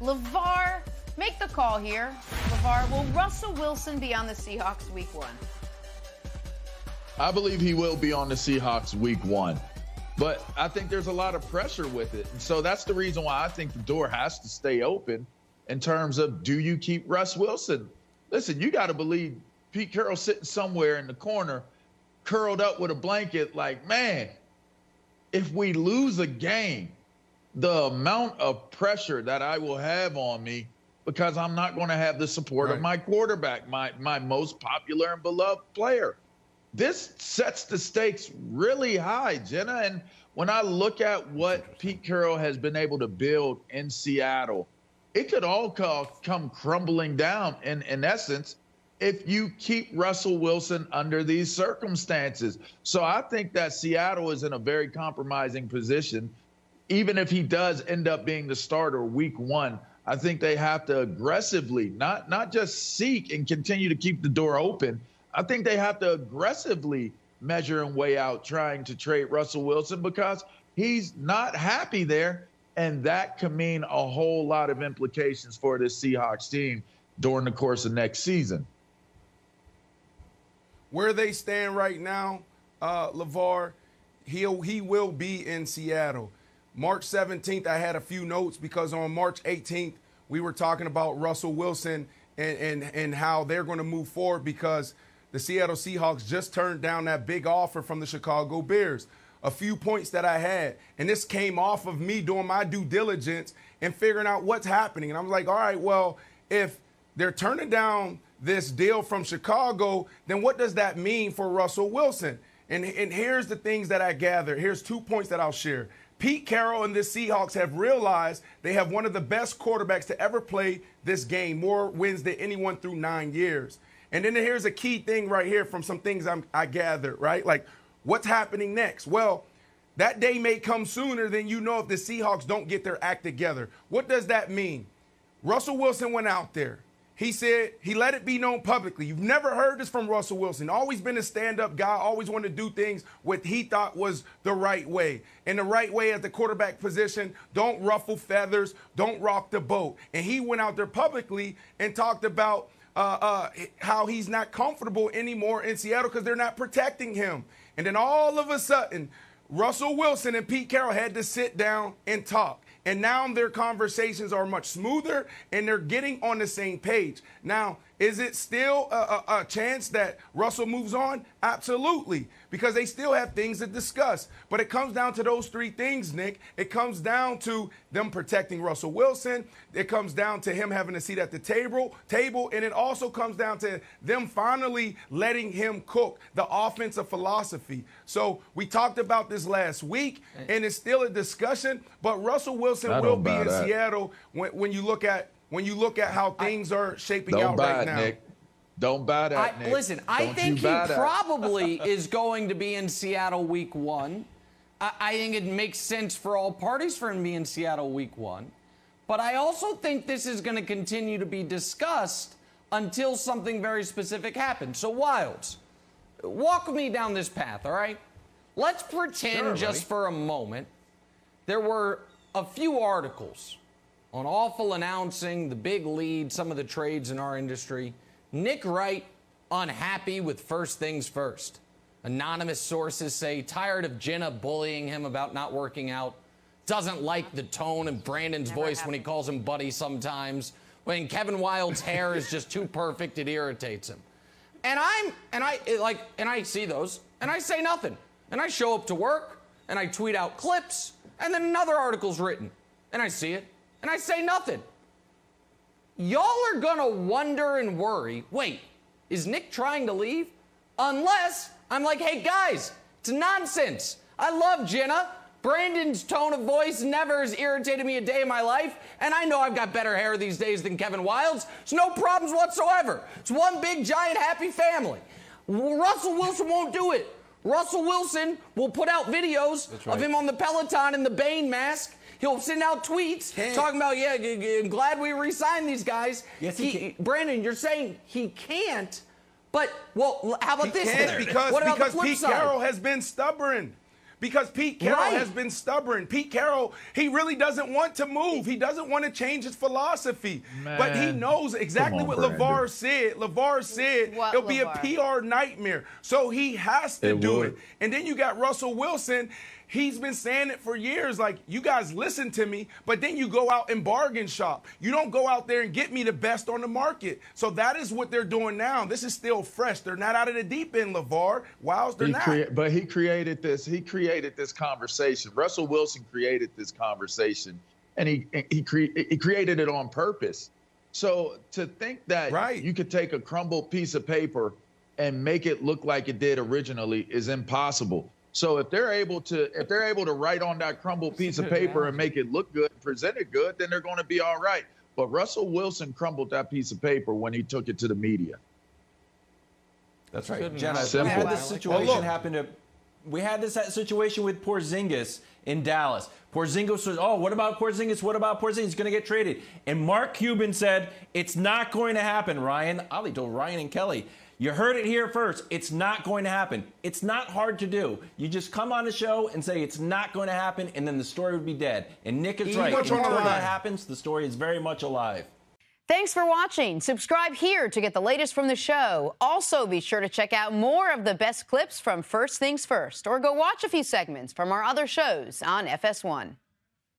LaVar, make the call here. LaVar, will Russell Wilson be on the Seahawks week 1? I believe he will be on the Seahawks week 1. But I think there's a lot of pressure with it. And so that's the reason why I think the door has to stay open in terms of, do you keep Russ Wilson? Listen, you got to believe Pete Carroll sitting somewhere in the corner, curled up with a blanket, like, man, if we lose a game, the amount of pressure that I will have on me because I'm not going to have the support of my quarterback, my most popular and beloved player. This sets the stakes really high, Jenna. And when I look at what Pete Carroll has been able to build in Seattle, it could all come crumbling down in essence if you keep Russell Wilson under these circumstances. So I think that Seattle is in a very compromising position. Even if he does end up being the starter week 1, I think they have to aggressively, not just seek and continue to keep the door open. I think they have to aggressively measure and weigh out trying to trade Russell Wilson because he's not happy there. And that can mean a whole lot of implications for this Seahawks team during the course of next season. Where they stand right now, LaVar, he will be in Seattle. March 17th, I had a few notes because on March 18th, we were talking about Russell Wilson and how they're going to move forward because the Seattle Seahawks just turned down that big offer from the Chicago Bears. A few points that I had, and this came off of me doing my due diligence and figuring out what's happening. And I'm like, all right, well, if they're turning down this deal from Chicago, then what does that mean for Russell Wilson? And here's the things that I gathered. Here's 2 points that I'll share. Pete Carroll and the Seahawks have realized they have one of the best quarterbacks to ever play this game, more wins than anyone through 9 years. And then here's a key thing right here from some things I gathered, right? Like, what's happening next? Well, that day may come sooner than you know if the Seahawks don't get their act together. What does that mean? Russell Wilson went out there. He said he let it be known publicly. You've never heard this from Russell Wilson. Always been a stand-up guy, always wanted to do things what he thought was the right way. And the right way at the quarterback position, don't ruffle feathers, don't rock the boat. And he went out there publicly and talked about how he's not comfortable anymore in Seattle because they're not protecting him. And then all of a sudden, Russell Wilson and Pete Carroll had to sit down and talk. And now their conversations are much smoother and they're getting on the same page. Now, is it still a chance that Russell moves on? Absolutely, because they still have things to discuss. But it comes down to those 3 things, Nick. It comes down to them protecting Russell Wilson. It comes down to him having a seat at the table, and it also comes down to them finally letting him cook the offensive philosophy. So we talked about this last week, and it's still a discussion, but Russell Wilson will be in Seattle when you look at how things are shaping out right now. Nick. Don't buy that, Nick. Listen, I think he probably is going to be in Seattle week 1. I think it makes sense for all parties for him to be in Seattle week 1. But I also think this is going to continue to be discussed until something very specific happens. So, Wilds, walk me down this path, all right? Let's pretend just for a moment there were a few articles on awful announcing, the big lead, some of the trades in our industry. Nick Wright, unhappy with first things first. Anonymous sources say tired of Jenna bullying him about not working out. Doesn't like the tone of Brandon's voice when he calls him buddy sometimes. When Kevin Wilde's hair is just too perfect, it irritates him. And I see those, and I say nothing. And I show up to work, and I tweet out clips, and then another article's written, and I see it. And I say nothing. Y'all are gonna wonder and worry, wait, is Nick trying to leave? Unless I'm like, hey guys, it's nonsense. I love Jenna. Brandon's tone of voice never has irritated me a day in my life, and I know I've got better hair these days than Kevin Wilde's. It's no problems whatsoever. It's one big, giant, happy family. Russell Wilson won't do it. Russell Wilson will put out videos of him on the Peloton in the Bane mask. He'll send out tweets talking about, I'm glad we re-signed these guys. Yes, he can. Brandon, you're saying he can't, but, well, how about this? Because Pete Carroll has been stubborn. because Pete Carroll Right. has been stubborn. Pete Carroll, he really doesn't want to move. He doesn't want to change his philosophy. But he knows exactly what LaVar said. LaVar said What, it'll be a LaVar? PR nightmare. So he has to do would. it. And then you got Russell Wilson. He's been saying it for years, like, you guys listen to me, but then you go out and bargain shop. You don't go out there and get me the best on the market. So that is what they're doing now. This is still fresh. They're not out of the deep end, LaVar. Wows, they're not. But he created this. He created this conversation. Russell Wilson created this conversation, and he created it on purpose. So to think that you could take a crumbled piece of paper and make it look like it did originally is impossible. So if they're able to write on that crumbled piece of paper and make it look good, present it good, then they're going to be all right. But Russell Wilson crumbled that piece of paper when he took it to the media. That's right. Jenna, we had this situation happen we had this situation with Porzingis in Dallas. Porzingis says, oh, what about Porzingis? What about Porzingis? He's going to get traded. And Mark Cuban said, it's not going to happen, Ryan. Ali told Ryan and Kelly, you heard it here first. It's not going to happen. It's not hard to do. You just come on the show and say it's not going to happen, and then the story would be dead. And Nick is right. Until that happens, the story is very much alive. Thanks for watching. Subscribe here to get the latest from the show. Also, be sure to check out more of the best clips from First Things First, or go watch a few segments from our other shows on FS1.